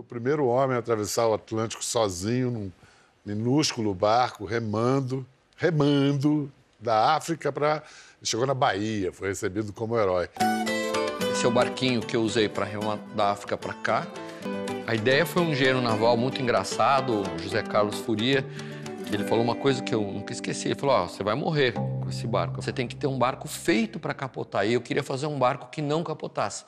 o primeiro homem a atravessar o Atlântico sozinho, num minúsculo barco, remando da África para... Chegou na Bahia, foi recebido como herói. Esse é o barquinho que eu usei para remar da África para cá. A ideia foi um engenheiro naval muito engraçado, José Carlos Furia, que ele falou uma coisa que eu nunca esqueci. Ele falou, você vai morrer com esse barco. Você tem que ter um barco feito para capotar. E eu queria fazer um barco que não capotasse.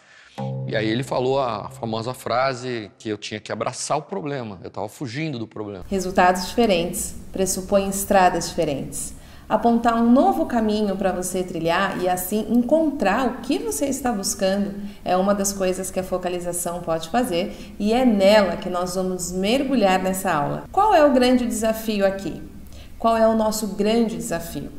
E aí ele falou a famosa frase que eu tinha que abraçar o problema. Eu estava fugindo do problema. Resultados diferentes pressupõem estradas diferentes. Apontar um novo caminho para você trilhar e assim encontrar o que você está buscando é uma das coisas que a focalização pode fazer e é nela que nós vamos mergulhar nessa aula. Qual é o grande desafio aqui? Qual é o nosso grande desafio?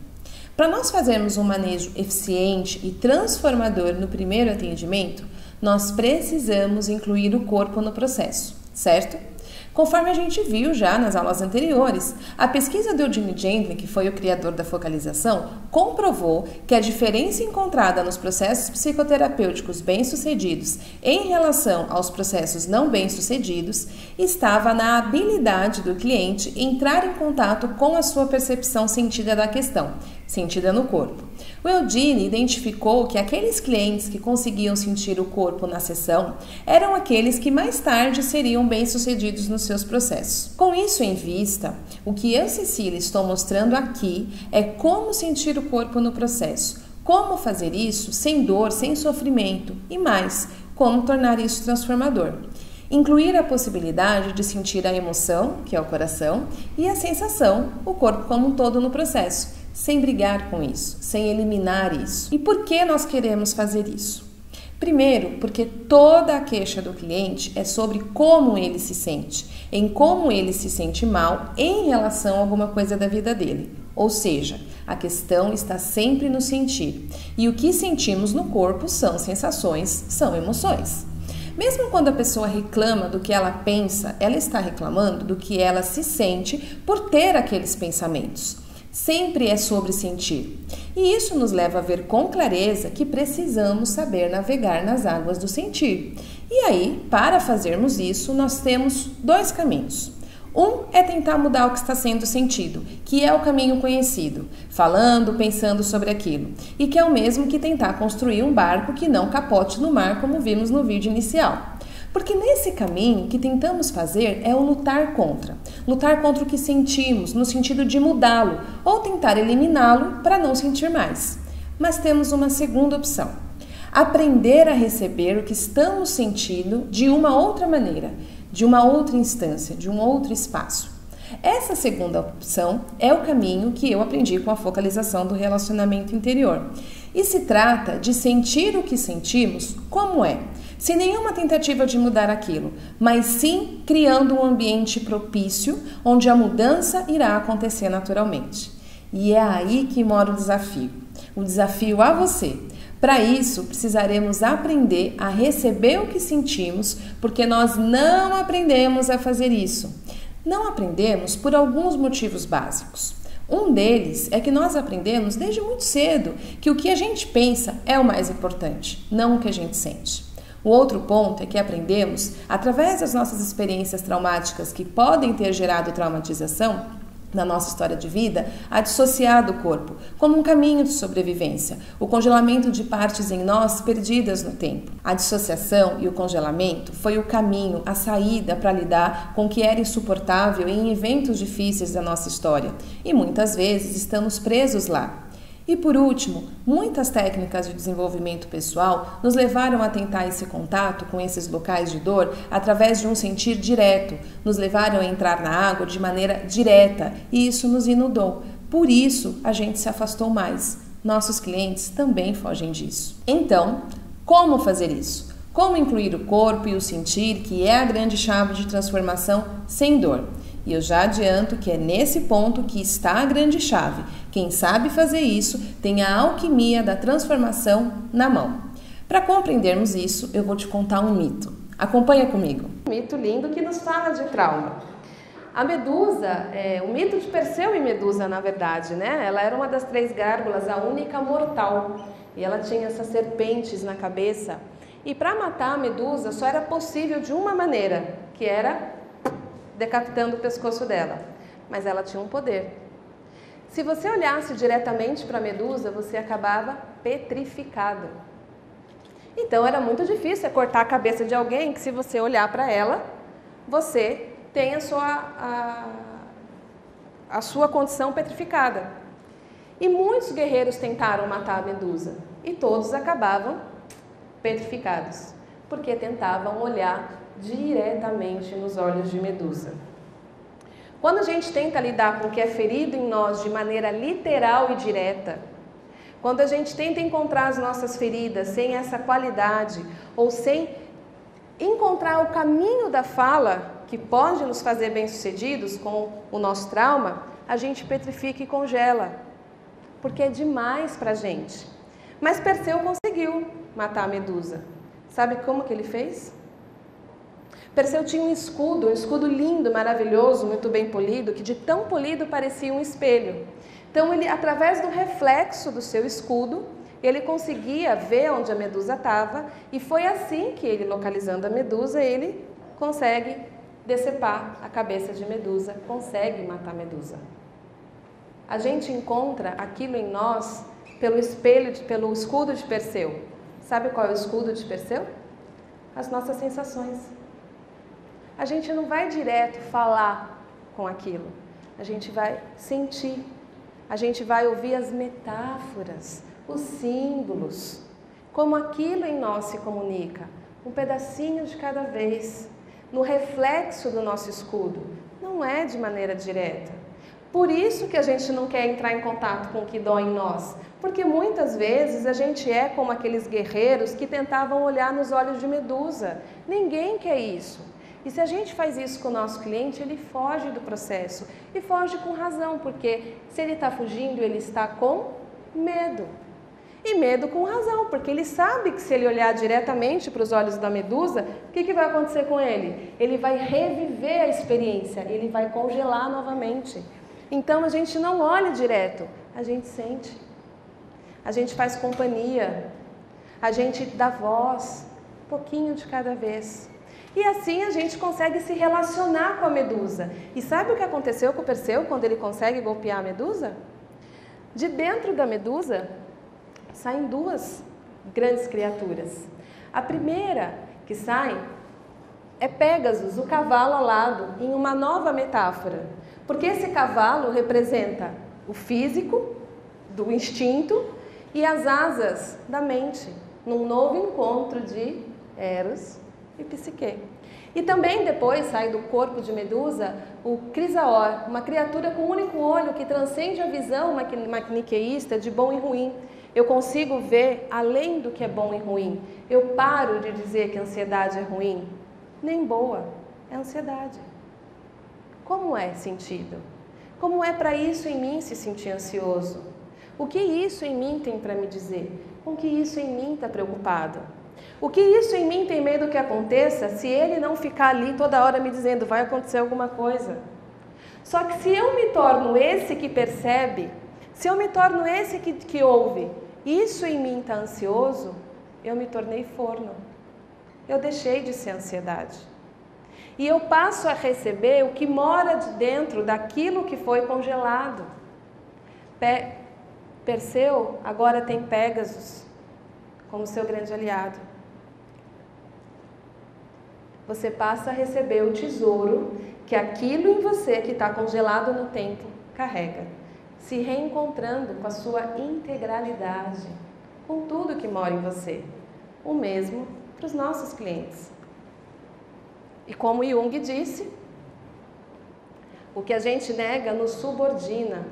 Para nós fazermos um manejo eficiente e transformador no primeiro atendimento, nós precisamos incluir o corpo no processo, certo? Conforme a gente viu já nas aulas anteriores, a pesquisa do Eugene Gently, que foi o criador da focalização, comprovou que a diferença encontrada nos processos psicoterapêuticos bem-sucedidos em relação aos processos não bem-sucedidos estava na habilidade do cliente entrar em contato com a sua percepção sentida da questão, sentida no corpo. O Eugene identificou que aqueles clientes que conseguiam sentir o corpo na sessão eram aqueles que mais tarde seriam bem-sucedidos nos seus processos. Com isso em vista, o que eu, Cecília, estou mostrando aqui é como sentir o corpo no processo, como fazer isso sem dor, sem sofrimento e mais, como tornar isso transformador. Incluir a possibilidade de sentir a emoção, que é o coração, e a sensação, o corpo como um todo no processo, sem brigar com isso, sem eliminar isso. E por que nós queremos fazer isso? Primeiro, porque toda a queixa do cliente é sobre como ele se sente, em como ele se sente mal em relação a alguma coisa da vida dele. Ou seja, a questão está sempre no sentir. E o que sentimos no corpo são sensações, são emoções. Mesmo quando a pessoa reclama do que ela pensa, ela está reclamando do que ela se sente por ter aqueles pensamentos. Sempre é sobre sentir. E isso nos leva a ver com clareza que precisamos saber navegar nas águas do sentir. E aí, para fazermos isso, nós temos dois caminhos. Um é tentar mudar o que está sendo sentido, que é o caminho conhecido, falando, pensando sobre aquilo, e que é o mesmo que tentar construir um barco que não capote no mar, como vimos no vídeo inicial. Porque nesse caminho, o que tentamos fazer é o lutar contra o que sentimos, no sentido de mudá-lo, ou tentar eliminá-lo para não sentir mais. Mas temos uma segunda opção. Aprender a receber o que estamos sentindo de uma outra maneira, de uma outra instância, de um outro espaço. Essa segunda opção é o caminho que eu aprendi com a focalização do relacionamento interior. E se trata de sentir o que sentimos como é, sem nenhuma tentativa de mudar aquilo, mas sim criando um ambiente propício onde a mudança irá acontecer naturalmente. E é aí que mora o desafio a você. Para isso, precisaremos aprender a receber o que sentimos, porque nós não aprendemos a fazer isso. Não aprendemos por alguns motivos básicos. Um deles é que nós aprendemos desde muito cedo que o que a gente pensa é o mais importante, não o que a gente sente. O outro ponto é que aprendemos, através das nossas experiências traumáticas que podem ter gerado traumatização na nossa história de vida, a dissociar do corpo, como um caminho de sobrevivência, o congelamento de partes em nós perdidas no tempo. A dissociação e o congelamento foi o caminho, a saída para lidar com o que era insuportável em eventos difíceis da nossa história, e muitas vezes estamos presos lá. E por último, muitas técnicas de desenvolvimento pessoal nos levaram a tentar esse contato com esses locais de dor através de um sentir direto, nos levaram a entrar na água de maneira direta e isso nos inundou. Por isso, a gente se afastou mais. Nossos clientes também fogem disso. Então, como fazer isso? Como incluir o corpo e o sentir, que é a grande chave de transformação sem dor? E eu já adianto que é nesse ponto que está a grande chave. Quem sabe fazer isso tem a alquimia da transformação na mão. Para compreendermos isso, eu vou te contar um mito. Acompanha comigo. Um mito lindo que nos fala de trauma. A Medusa, o mito de Perseu e Medusa, na verdade, né? Ela era uma das 3 gárgulas, a única mortal. E ela tinha essas serpentes na cabeça. E para matar a medusa só era possível de uma maneira, que era decapitando o pescoço dela. Mas ela tinha um poder. Se você olhasse diretamente para a medusa, você acabava petrificado. Então era muito difícil cortar a cabeça de alguém que, se você olhar para ela, você tem a sua condição petrificada. E muitos guerreiros tentaram matar a medusa e todos acabavam petrificados, porque tentavam olhar diretamente nos olhos de medusa. Quando a gente tenta lidar com o que é ferido em nós de maneira literal e direta, quando a gente tenta encontrar as nossas feridas sem essa qualidade ou sem encontrar o caminho da fala que pode nos fazer bem-sucedidos com o nosso trauma, a gente petrifica e congela, porque é demais para a gente. Mas Perseu conseguiu matar a medusa. Sabe como que ele fez? Perseu tinha um escudo lindo, maravilhoso, muito bem polido, que de tão polido parecia um espelho. Então, ele, através do reflexo do seu escudo, ele conseguia ver onde a medusa estava, e foi assim que ele, localizando a medusa, ele consegue decepar a cabeça de medusa, consegue matar a medusa. A gente encontra aquilo em nós pelo escudo de Perseu. Sabe qual é o escudo de Perseu? As nossas sensações. A gente não vai direto falar com aquilo, a gente vai sentir, a gente vai ouvir as metáforas, os símbolos, como aquilo em nós se comunica, um pedacinho de cada vez, no reflexo do nosso escudo, não é de maneira direta. Por isso que a gente não quer entrar em contato com o que dói em nós, porque muitas vezes a gente é como aqueles guerreiros que tentavam olhar nos olhos de medusa. Ninguém quer isso. E se a gente faz isso com o nosso cliente, ele foge do processo. E foge com razão, porque se ele está fugindo, ele está com medo. E medo com razão, porque ele sabe que se ele olhar diretamente para os olhos da medusa, o que vai acontecer com ele? Ele vai reviver a experiência, ele vai congelar novamente. Então a gente não olha direto, a gente sente. A gente faz companhia, a gente dá voz, um pouquinho de cada vez. E assim a gente consegue se relacionar com a medusa. E sabe o que aconteceu com o Perseu quando ele consegue golpear a medusa? De dentro da medusa saem duas grandes criaturas. A primeira que sai é Pégasus, o cavalo alado, em uma nova metáfora. Porque esse cavalo representa o físico, do instinto, e as asas da mente, num novo encontro de Eros e Psique. E também depois sai do corpo de Medusa o Crisaor, uma criatura com um único olho que transcende a visão maniqueísta de bom e ruim. Eu consigo ver além do que é bom e ruim. Eu paro de dizer que a ansiedade é ruim. Nem boa, é ansiedade. Como é sentido? Como é para isso em mim se sentir ansioso? O que isso em mim tem para me dizer? Com que isso em mim está preocupado? O que isso em mim tem medo que aconteça se ele não ficar ali toda hora me dizendo vai acontecer alguma coisa? Só que se eu me torno esse que percebe, se eu me torno esse que ouve, isso em mim está ansioso, eu me tornei forno. Eu deixei de ser ansiedade. E eu passo a receber o que mora de dentro daquilo que foi congelado. Perseu agora tem Pégasus como seu grande aliado. Você passa a receber o tesouro que aquilo em você que está congelado no tempo carrega, se reencontrando com a sua integralidade, com tudo que mora em você. O mesmo para os nossos clientes. E como Jung disse, o que a gente nega nos subordina,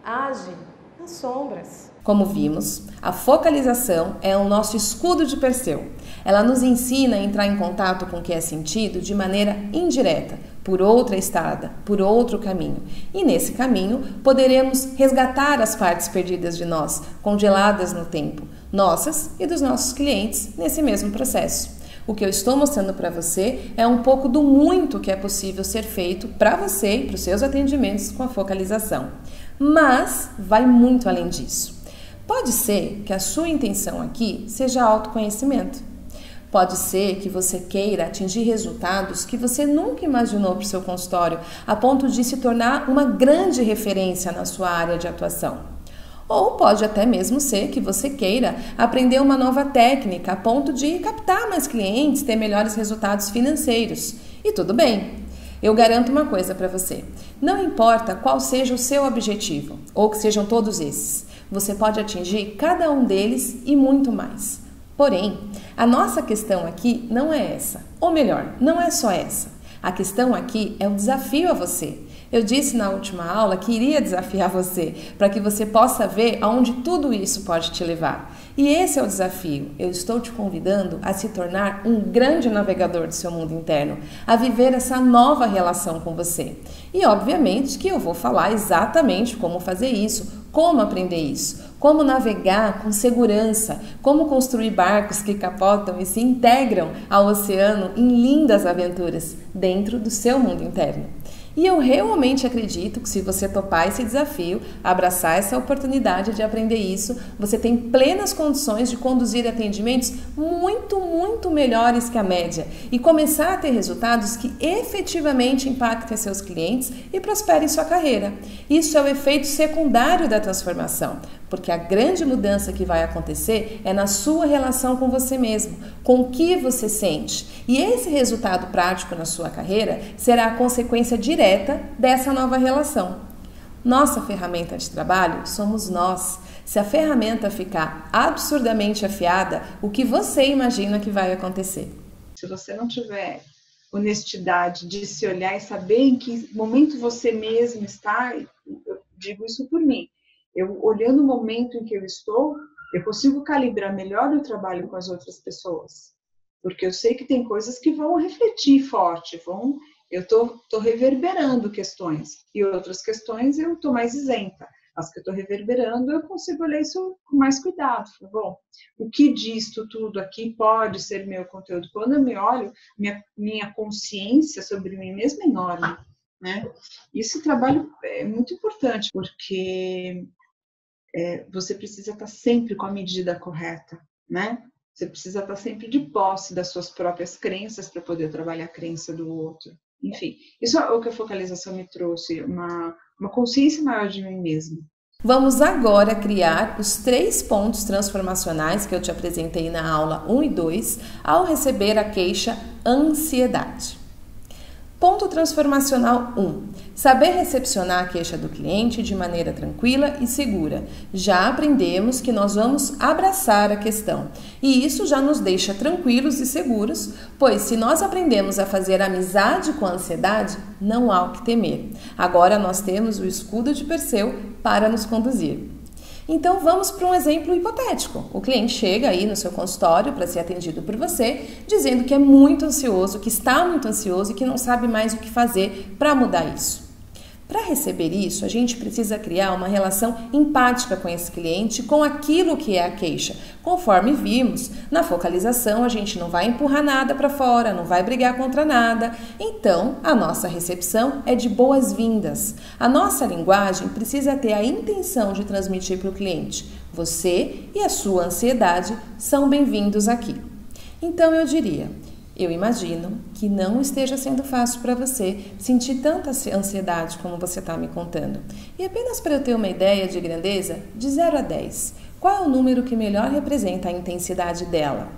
age nas sombras. Como vimos, a focalização é o nosso escudo de Perseu. Ela nos ensina a entrar em contato com o que é sentido de maneira indireta, por outra estrada, por outro caminho. E nesse caminho poderemos resgatar as partes perdidas de nós, congeladas no tempo, nossas e dos nossos clientes nesse mesmo processo. O que eu estou mostrando para você é um pouco do muito que é possível ser feito para você e para os seus atendimentos com a focalização. Mas vai muito além disso. Pode ser que a sua intenção aqui seja autoconhecimento. Pode ser que você queira atingir resultados que você nunca imaginou para o seu consultório, a ponto de se tornar uma grande referência na sua área de atuação. Ou pode até mesmo ser que você queira aprender uma nova técnica a ponto de captar mais clientes, ter melhores resultados financeiros. E tudo bem. Eu garanto uma coisa para você. Não importa qual seja o seu objetivo, ou que sejam todos esses, você pode atingir cada um deles e muito mais. Porém, a nossa questão aqui não é essa. Ou melhor, não é só essa. A questão aqui é o desafio a você. Eu disse na última aula que iria desafiar você, para que você possa ver aonde tudo isso pode te levar. E esse é o desafio. Eu estou te convidando a se tornar um grande navegador do seu mundo interno, a viver essa nova relação com você. E obviamente que eu vou falar exatamente como fazer isso, como aprender isso, como navegar com segurança, como construir barcos que capotam e se integram ao oceano em lindas aventuras dentro do seu mundo interno. E eu realmente acredito que se você topar esse desafio, abraçar essa oportunidade de aprender isso, você tem plenas condições de conduzir atendimentos muito melhores que a média e começar a ter resultados que efetivamente impactem seus clientes e prosperem sua carreira. Isso é o efeito secundário da transformação, porque a grande mudança que vai acontecer é na sua relação com você mesmo, com o que você sente. E esse resultado prático na sua carreira será a consequência direta dessa nova relação. Nossa ferramenta de trabalho somos nós. Se a ferramenta ficar absurdamente afiada, o que você imagina que vai acontecer? Se você não tiver honestidade de se olhar e saber em que momento você mesmo está, eu digo isso por mim. Eu, olhando o momento em que eu estou, eu consigo calibrar melhor o trabalho com as outras pessoas. Porque eu sei que tem coisas que vão refletir forte, eu estou reverberando questões. E outras questões eu estou mais isenta. As que eu estou reverberando, eu consigo olhar isso com mais cuidado. Bom, o que disto tudo aqui pode ser meu conteúdo? Quando eu me olho, minha consciência sobre mim mesma é enorme, né? Esse trabalho é muito importante, porque você precisa estar sempre com a medida correta, né? Você precisa estar sempre de posse das suas próprias crenças para poder trabalhar a crença do outro. Enfim, isso é o que a focalização me trouxe, uma consciência maior de mim mesma. Vamos agora criar os 3 pontos transformacionais que eu te apresentei na aula 1 e 2 ao receber a queixa ansiedade. Ponto transformacional 1. Saber recepcionar a queixa do cliente de maneira tranquila e segura. Já aprendemos que nós vamos abraçar a questão. E isso já nos deixa tranquilos e seguros, pois se nós aprendemos a fazer amizade com a ansiedade, não há o que temer. Agora nós temos o escudo de Perseu para nos conduzir. Então vamos para um exemplo hipotético. O cliente chega aí no seu consultório para ser atendido por você, dizendo que é muito ansioso, que está muito ansioso e que não sabe mais o que fazer para mudar isso. Para receber isso, a gente precisa criar uma relação empática com esse cliente, com aquilo que é a queixa. Conforme vimos, na focalização a gente não vai empurrar nada para fora, não vai brigar contra nada. Então, a nossa recepção é de boas-vindas. A nossa linguagem precisa ter a intenção de transmitir para o cliente: você e a sua ansiedade são bem-vindos aqui. Então eu diria: eu imagino que não esteja sendo fácil para você sentir tanta ansiedade como você está me contando. E apenas para eu ter uma ideia de grandeza, de 0 a 10, qual é o número que melhor representa a intensidade dela?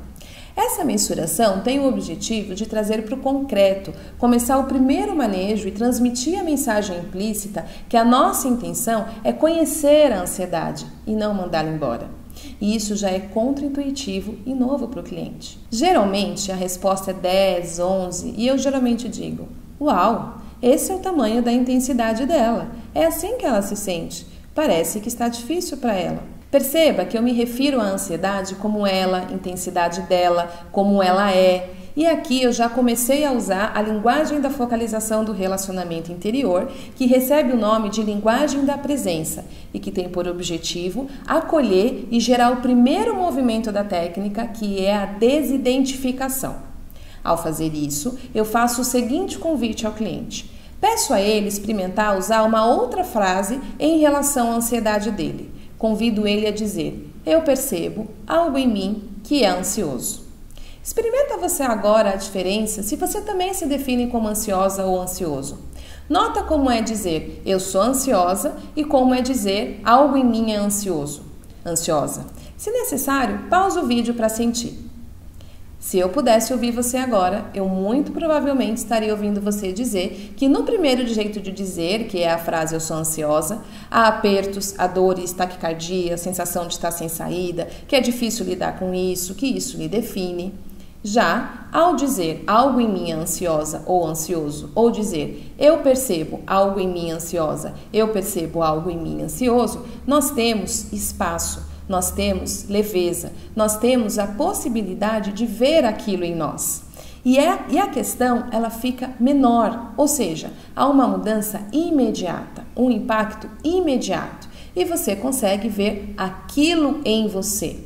Essa mensuração tem o objetivo de trazer para o concreto, começar o primeiro manejo e transmitir a mensagem implícita que a nossa intenção é conhecer a ansiedade e não mandá-la embora. E isso já é contraintuitivo e novo para o cliente. Geralmente a resposta é 10, 11 e eu geralmente digo: uau, esse é o tamanho da intensidade dela. É assim que ela se sente. Parece que está difícil para ela. Perceba que eu me refiro à ansiedade como ela, intensidade dela, como ela é. E aqui eu já comecei a usar a linguagem da focalização do relacionamento interior, que recebe o nome de linguagem da presença e que tem por objetivo acolher e gerar o primeiro movimento da técnica, que é a desidentificação. Ao fazer isso, eu faço o seguinte convite ao cliente. Peço a ele experimentar usar uma outra frase em relação à ansiedade dele. Convido ele a dizer: eu percebo algo em mim que é ansioso. Experimenta você agora a diferença se você também se define como ansiosa ou ansioso. Nota como é dizer eu sou ansiosa e como é dizer algo em mim é ansioso, ansiosa. Se necessário, pausa o vídeo para sentir. Se eu pudesse ouvir você agora, eu muito provavelmente estaria ouvindo você dizer que no primeiro jeito de dizer, que é a frase eu sou ansiosa, há apertos, há dores, taquicardia, sensação de estar sem saída, que é difícil lidar com isso, que isso lhe define. Já, ao dizer algo em mim é ansiosa ou ansioso, ou dizer eu percebo algo em mim ansiosa, eu percebo algo em mim ansioso, nós temos espaço. Nós temos leveza, nós temos a possibilidade de ver aquilo em nós. E a questão, ela fica menor, ou seja, há uma mudança imediata, um impacto imediato. E você consegue ver aquilo em você.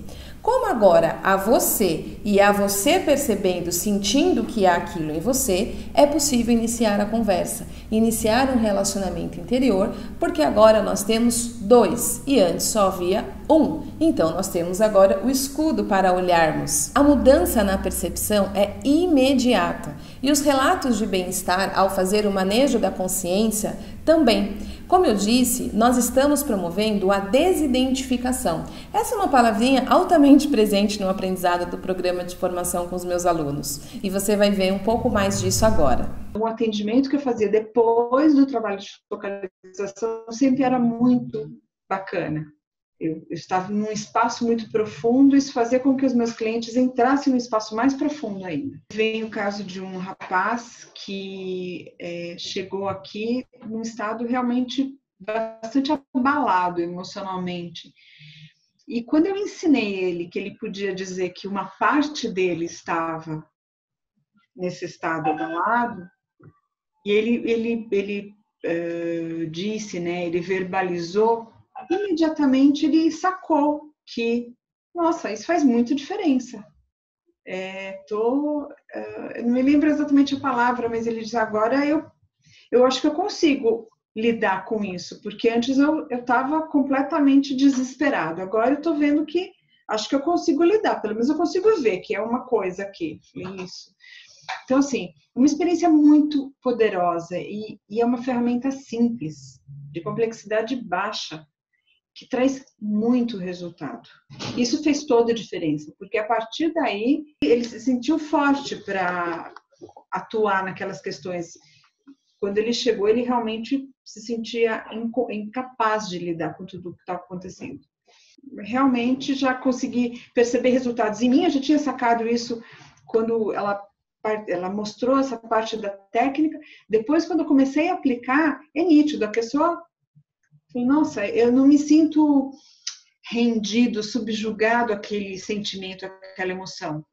Como agora a você e a você percebendo, sentindo que há aquilo em você, é possível iniciar a conversa, iniciar um relacionamento interior, porque agora nós temos 2 e antes só havia 1. Então nós temos agora o escudo para olharmos. A mudança na percepção é imediata e os relatos de bem-estar ao fazer o manejo da consciência também. Como eu disse, nós estamos promovendo a desidentificação. Essa é uma palavrinha altamente presente no aprendizado do programa de formação com os meus alunos. E você vai ver um pouco mais disso agora. O atendimento que eu fazia depois do trabalho de focalização sempre era muito bacana. Eu estava num espaço muito profundo e isso fazia com que os meus clientes entrassem num espaço mais profundo ainda. Vem o caso de um rapaz que chegou aqui num estado realmente bastante abalado emocionalmente. E quando eu ensinei ele que ele podia dizer que uma parte dele estava nesse estado abalado, e ele disse, né, ele verbalizou, imediatamente ele sacou que, nossa, isso faz muita diferença. Eu não me lembro exatamente a palavra, mas ele diz, agora eu acho que eu consigo lidar com isso, porque antes eu estava completamente desesperado, agora eu estou vendo que acho que eu consigo lidar, pelo menos eu consigo ver que é uma coisa aqui, isso. Então, assim, uma experiência muito poderosa e é uma ferramenta simples, de complexidade baixa, que traz muito resultado. Isso fez toda a diferença, porque a partir daí ele se sentiu forte para atuar naquelas questões. Quando ele chegou, ele realmente se sentia incapaz de lidar com tudo o que estava acontecendo. Realmente já consegui perceber resultados em mim, eu já tinha sacado isso quando ela mostrou essa parte da técnica. Depois, quando eu comecei a aplicar, é nítido, a pessoa... Nossa, eu não me sinto rendido, subjugado àquele sentimento, àquela emoção.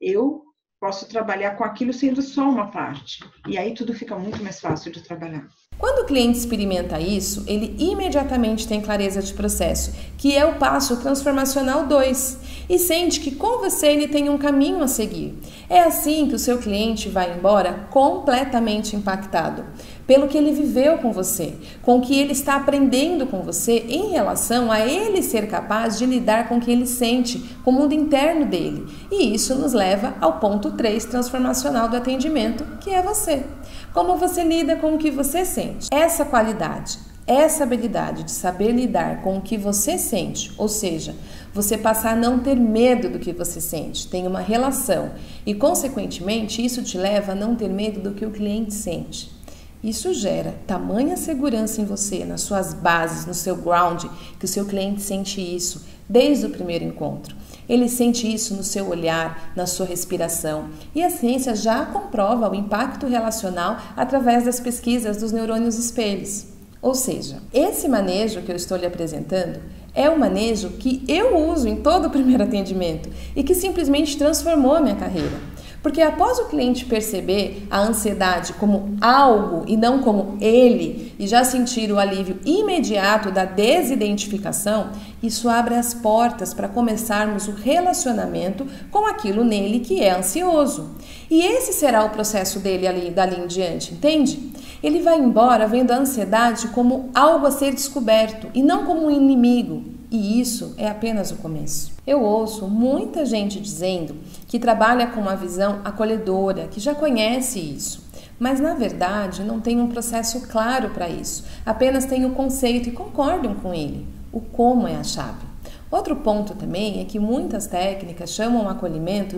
Eu posso trabalhar com aquilo sendo só uma parte. E aí tudo fica muito mais fácil de trabalhar. Quando o cliente experimenta isso, ele imediatamente tem clareza de processo, que é o passo transformacional 2, e sente que com você ele tem um caminho a seguir. É assim que o seu cliente vai embora completamente impactado pelo que ele viveu com você, com o que ele está aprendendo com você em relação a ele ser capaz de lidar com o que ele sente, com o mundo interno dele. E isso nos leva ao ponto 3 transformacional do atendimento, que é você. Como você lida com o que você sente. Essa qualidade, essa habilidade de saber lidar com o que você sente, ou seja, você passar a não ter medo do que você sente, tem uma relação e, consequentemente, isso te leva a não ter medo do que o cliente sente. Isso gera tamanha segurança em você, nas suas bases, no seu ground, que o seu cliente sente isso desde o primeiro encontro. Ele sente isso no seu olhar, na sua respiração. E a ciência já comprova o impacto relacional através das pesquisas dos neurônios espelhos. Ou seja, esse manejo que eu estou lhe apresentando é um manejo que eu uso em todo o primeiro atendimento e que simplesmente transformou a minha carreira. Porque após o cliente perceber a ansiedade como algo e não como ele, e já sentir o alívio imediato da desidentificação, isso abre as portas para começarmos o relacionamento com aquilo nele que é ansioso. E esse será o processo dele dali em diante, entende? Ele vai embora vendo a ansiedade como algo a ser descoberto e não como um inimigo. e isso é apenas o começo. Eu ouço muita gente dizendo que trabalha com uma visão acolhedora, que já conhece isso, mas na verdade não tem um processo claro para isso, apenas tem o conceito e concordam com ele. O como é a chave. Outro ponto também é que muitas técnicas chamam o acolhimento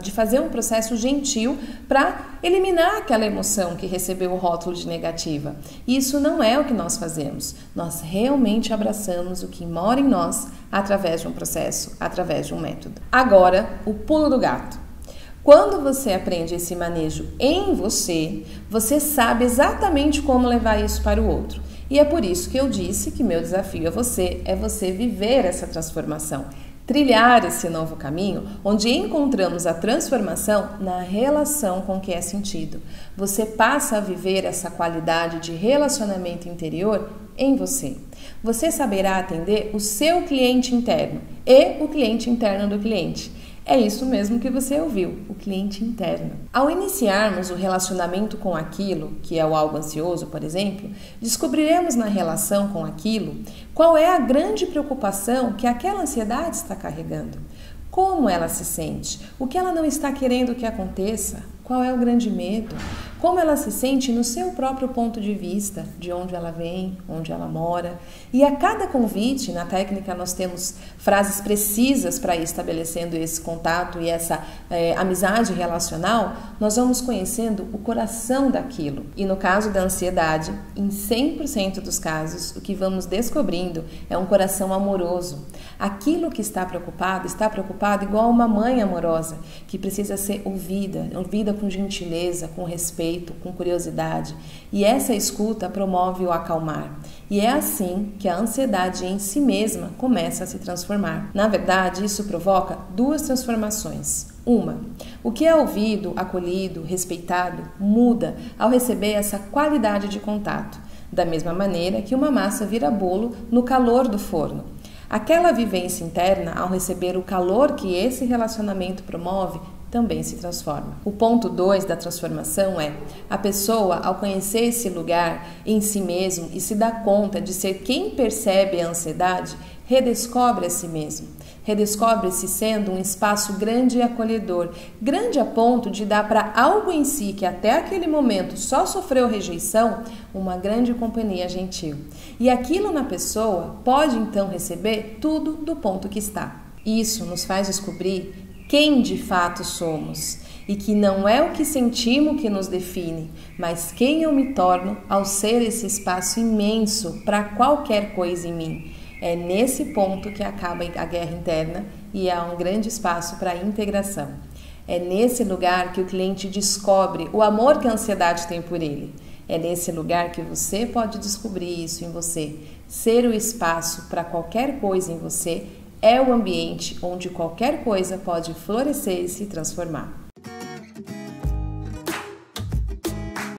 de fazer um processo gentil para eliminar aquela emoção que recebeu o rótulo de negativa. E isso não é o que nós fazemos. Nós realmente abraçamos o que mora em nós através de um processo, através de um método. Agora, o pulo do gato. Quando você aprende esse manejo em você, você sabe exatamente como levar isso para o outro. E é por isso que eu disse que meu desafio a você é você viver essa transformação, trilhar esse novo caminho, onde encontramos a transformação na relação com o que é sentido. Você passa a viver essa qualidade de relacionamento interior em você. Você saberá atender o seu cliente interno e o cliente interno do cliente. É isso mesmo que você ouviu, o cliente interno. Ao iniciarmos o relacionamento com aquilo, que é o algo ansioso, por exemplo, descobriremos na relação com aquilo qual é a grande preocupação que aquela ansiedade está carregando. Como ela se sente? O que ela não está querendo que aconteça? Qual é o grande medo? Como ela se sente no seu próprio ponto de vista, de onde ela vem, onde ela mora. E a cada convite, na técnica nós temos frases precisas para ir estabelecendo esse contato e essa amizade relacional, nós vamos conhecendo o coração daquilo. E no caso da ansiedade, em 100% dos casos, o que vamos descobrindo é um coração amoroso. Aquilo que está preocupado igual uma mãe amorosa, que precisa ser ouvida com gentileza, com respeito, com curiosidade. E essa escuta promove o acalmar. E é assim que a ansiedade em si mesma começa a se transformar. Na verdade, isso provoca duas transformações. Uma, o que é ouvido, acolhido, respeitado, muda ao receber essa qualidade de contato. Da mesma maneira que uma massa vira bolo no calor do forno. Aquela vivência interna, ao receber o calor que esse relacionamento promove, também se transforma. O ponto 2 da transformação é a pessoa, ao conhecer esse lugar em si mesmo e se dar conta de ser quem percebe a ansiedade, redescobre a si mesmo. Redescobre-se sendo um espaço grande e acolhedor, grande a ponto de dar para algo em si que até aquele momento só sofreu rejeição, uma grande companhia gentil. E aquilo na pessoa pode então receber tudo do ponto que está. Isso nos faz descobrir quem de fato somos e que não é o que sentimos que nos define, mas quem eu me torno ao ser esse espaço imenso para qualquer coisa em mim. É nesse ponto que acaba a guerra interna e há um grande espaço para a integração. É nesse lugar que o cliente descobre o amor que a ansiedade tem por ele. É nesse lugar que você pode descobrir isso em você. Ser o espaço para qualquer coisa em você é o ambiente onde qualquer coisa pode florescer e se transformar.